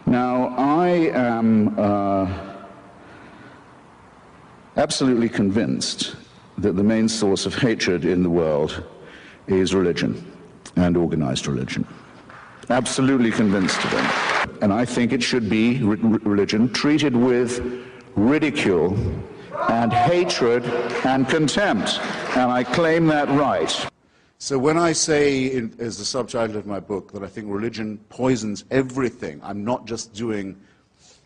Now, I am absolutely convinced that the main source of hatred in the world is religion and organized religion. Absolutely convinced of it. And I think it should be religion treated with ridicule and hatred and contempt. And I claim that right. So when I say, as the subtitle of my book, that I think religion poisons everything, I'm not just doing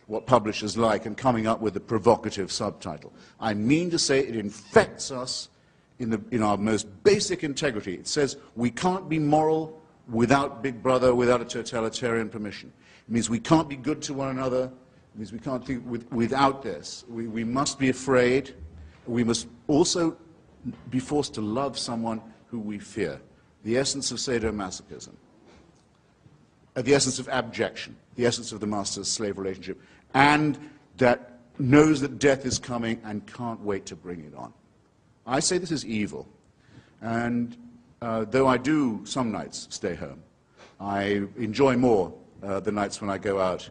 what publishers like and coming up with a provocative subtitle. I mean to say it infects us in our most basic integrity. It says we can't be moral without Big Brother, without a totalitarian permission. It means we can't be good to one another. It means we can't think without this. We must be afraid. We must also be forced to love someone who we fear. The essence of sadomasochism, the essence of abjection, the essence of the master-slave relationship, and that knows that death is coming and can't wait to bring it on. I say this is evil, and though I do some nights stay home, I enjoy more the nights when I go out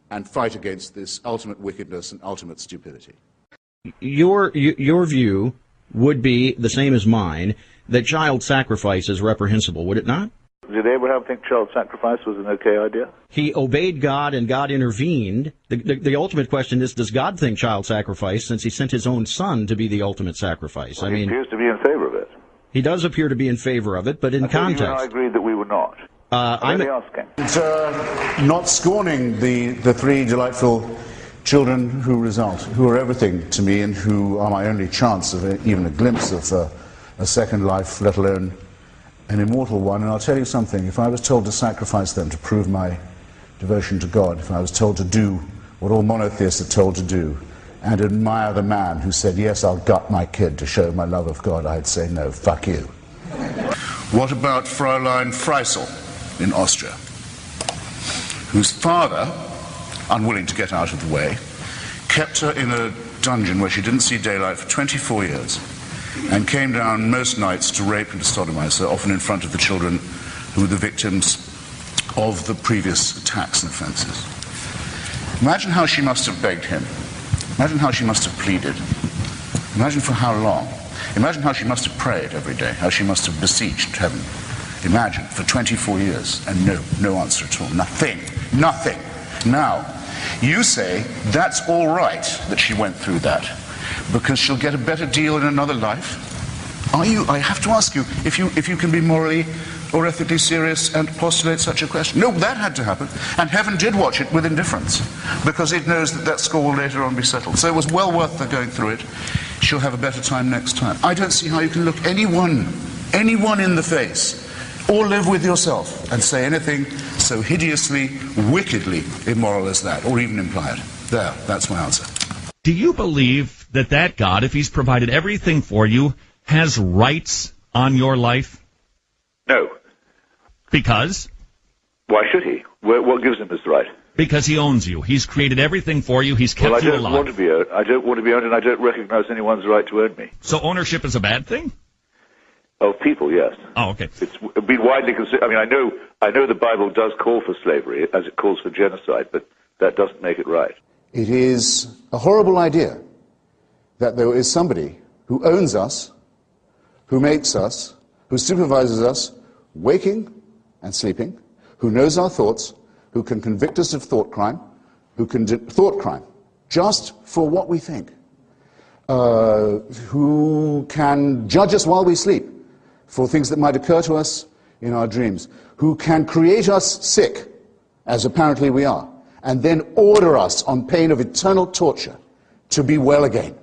and fight against this ultimate wickedness and ultimate stupidity. Your view would be the same as mine, that child sacrifice is reprehensible, would it not? Did Abraham think child sacrifice was an okay idea? He obeyed God and God intervened. The ultimate question is, does God think child sacrifice, since he sent his own son to be the ultimate sacrifice? Well, he appears to be in favor of it. He does appear to be in favor of it, but in context. You and I agreed that we were not. I'm only asking. It's not scorning the three delightful children who are everything to me and who are my only chance of even a glimpse of a second life, let alone an immortal one. And I'll tell you something, if I was told to sacrifice them to prove my devotion to God, if I was told to do what all monotheists are told to do, and admire the man who said, yes, I'll gut my kid to show my love of God, I'd say, no, fuck you. What about Fräulein Freisel in Austria, whose father, unwilling to get out of the way, kept her in a dungeon where she didn't see daylight for 24 years, and came down most nights to rape and to sodomize her, often in front of the children who were the victims of the previous attacks and offenses. Imagine how she must have begged him. Imagine how she must have pleaded. Imagine for how long. Imagine how she must have prayed every day, how she must have beseeched heaven. Imagine, for 24 years, and no answer at all. Nothing. Nothing. Now, you say that's all right that she went through that, because she'll get a better deal in another life? Are you, I have to ask you, if you can be morally or ethically serious and postulate such a question? No, that had to happen, and heaven did watch it with indifference, because it knows that that score will later on be settled. So it was well worth her going through it. She'll have a better time next time. I don't see how you can look anyone in the face, or live with yourself, and say anything so hideously, wickedly immoral as that, or even imply it. There, that's my answer. Do you believe that God, if he's provided everything for you, has rights on your life? No. Because? Why should he? What gives him his right? Because he owns you. He's created everything for you. He's kept you alive. I don't want to be owned. I don't want to be owned, and I don't recognize anyone's right to own me. So ownership is a bad thing? Of people, yes. Oh, okay. It's been widely considered. I mean, I know the Bible does call for slavery, as it calls for genocide, but that doesn't make it right. It is a horrible idea that there is somebody who owns us, who makes us, who supervises us, waking and sleeping, who knows our thoughts, who can convict us of thought crime, thought crime, just for what we think, who can judge us while we sleep for things that might occur to us in our dreams, who can create us sick, as apparently we are, and then order us on pain of eternal torture to be well again.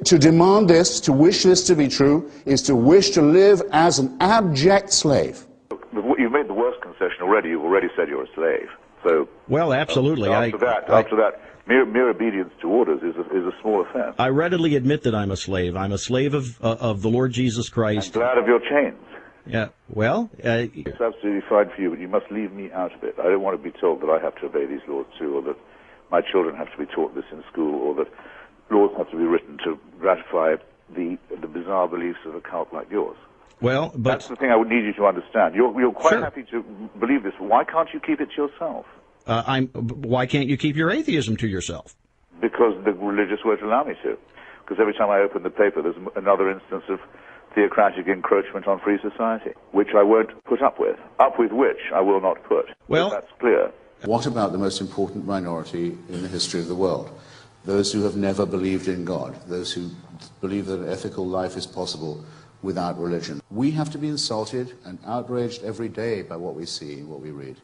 To demand this, to wish this to be true, is to wish to live as an abject slave. You've made the worst concession already. You've already said you're a slave. So, well, absolutely. After that, mere obedience to orders is a small offense. I readily admit that I'm a slave. I'm a slave of the Lord Jesus Christ. I'm glad of your chains. Yeah, well... it's absolutely fine for you, but you must leave me out of it. I don't want to be told that I have to obey these laws too, or that my children have to be taught this in school, or that laws have to be written to gratify the bizarre beliefs of a cult like yours. Well, but... That's the thing I would need you to understand. You're quite Sure. happy to believe this. Why can't you keep it to yourself? Why can't you keep your atheism to yourself? Because the religious won't allow me to. Because every time I open the paper, there's another instance of theocratic encroachment on free society, which I won't put up with which I will not put. Well, so that's clear. What about the most important minority in the history of the world? Those who have never believed in God, those who believe that an ethical life is possible without religion. We have to be insulted and outraged every day by what we see and what we read.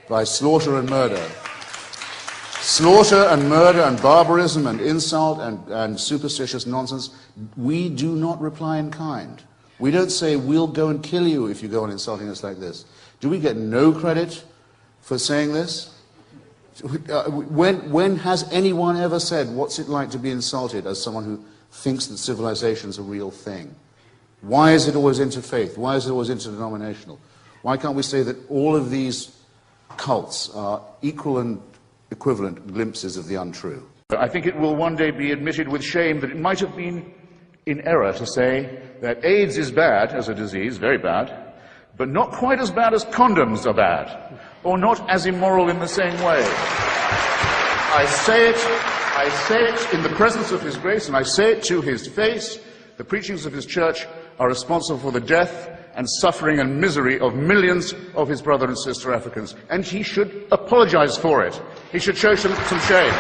By slaughter and murder. Slaughter and murder and barbarism and insult and superstitious nonsense. We do not reply in kind. We don't say, we'll go and kill you if you go on insulting us like this. Do we get no credit for saying this? When has anyone ever said, what's it like to be insulted as someone who thinks that civilization's a real thing? Why is it always interfaith? Why is it always interdenominational? Why can't we say that all of these cults are equal and equivalent glimpses of the untrue? I think it will one day be admitted with shame that it might have been in error to say that AIDS is bad as a disease, very bad, but not quite as bad as condoms are bad, or not as immoral in the same way. I say it in the presence of His grace, and I say it to His face. The preachings of His church are responsible for the death and suffering and misery of millions of His brother and sister Africans, and He should apologize for it. He should show some shame.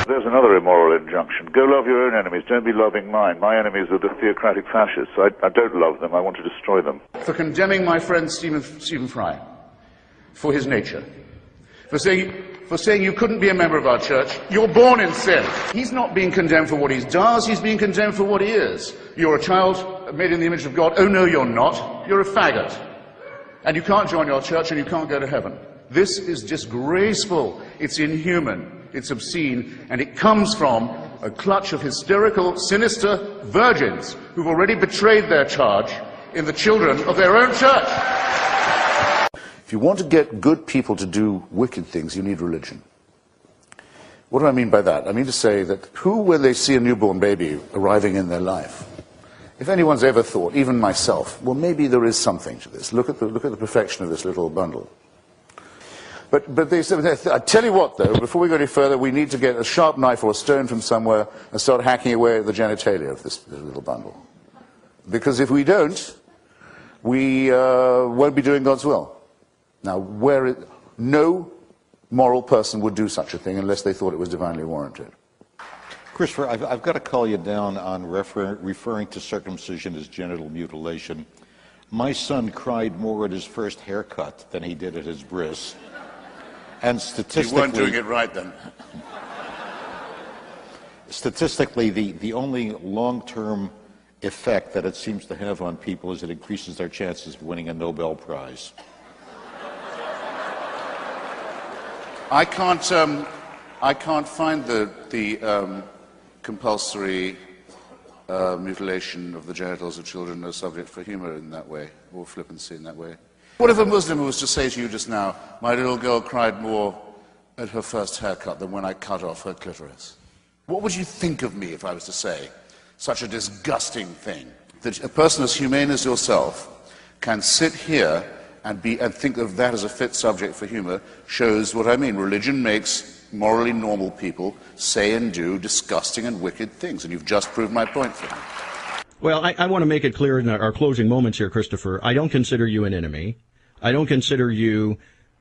There's another immoral injunction. Go love your own enemies. Don't be loving mine. My enemies are the theocratic fascists. I don't love them. I want to destroy them. For condemning my friend Stephen Fry for his nature. For saying you couldn't be a member of our church. You're born in sin. He's not being condemned for what he does. He's being condemned for what he is. You're a child made in the image of God. Oh, no, you're not. You're a faggot. And you can't join your church and you can't go to heaven. This is disgraceful. It's inhuman. It's obscene, and it comes from a clutch of hysterical, sinister virgins who've already betrayed their charge in the children of their own church. If you want to get good people to do wicked things, you need religion. What do I mean by that? I mean to say that who, when they see a newborn baby arriving in their life, if anyone's ever thought, even myself, well, maybe there is something to this. Look at the perfection of this little bundle. But they said, I tell you what, though, before we go any further, we need to get a sharp knife or a stone from somewhere and start hacking away at the genitalia of this little bundle. Because if we don't, we won't be doing God's will. Now, no moral person would do such a thing unless they thought it was divinely warranted. Christopher, I've got to call you down on referring to circumcision as genital mutilation. My son cried more at his first haircut than he did at his bris. And statistically, you weren't doing it right then. Statistically, the only long-term effect that it seems to have on people is it increases their chances of winning a Nobel Prize. I can't find the compulsory mutilation of the genitals of children a subject for humor in that way, or flippancy in that way. What if a Muslim was to say to you just now, my little girl cried more at her first haircut than when I cut off her clitoris? What would you think of me if I was to say such a disgusting thing? That a person as humane as yourself can sit here and think of that as a fit subject for humor shows what I mean. Religion makes morally normal people say and do disgusting and wicked things, and you've just proved my point for me. Well, I want to make it clear in our closing moments here, Christopher. I don't consider you an enemy. I don't consider you...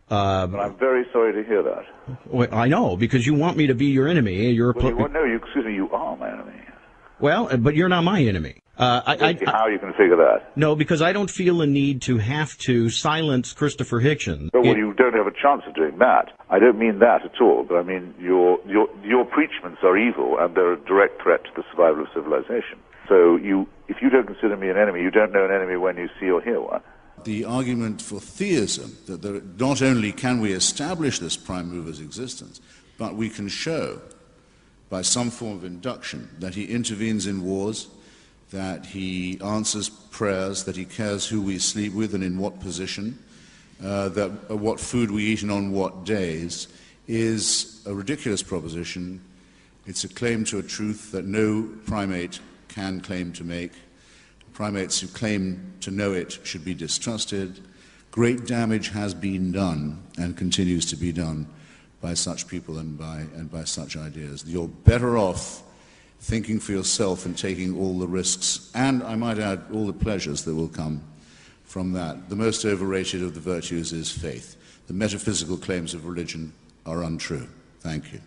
But I'm very sorry to hear that. Well, I know, because you want me to be your enemy. Excuse me, you are my enemy. Well, but you're not my enemy. How you can figure that? No, because I don't feel a need to have to silence Christopher Hitchens. Well, you don't have a chance of doing that. I don't mean that at all, but I mean your preachments are evil and they're a direct threat to the survival of civilization. So if you don't consider me an enemy, you don't know an enemy when you see or hear one. The argument for theism, that not only can we establish this prime mover's existence, but we can show by some form of induction that he intervenes in wars, that he answers prayers, that he cares who we sleep with and in what position, what food we eat and on what days, is a ridiculous proposition. It's a claim to a truth that no primate can claim to make. Primates who claim to know it should be distrusted. great damage has been done and continues to be done by such people and by such ideas. You're better off thinking for yourself and taking all the risks, and I might add, all the pleasures that will come from that. The most overrated of the virtues is faith. The metaphysical claims of religion are untrue. Thank you.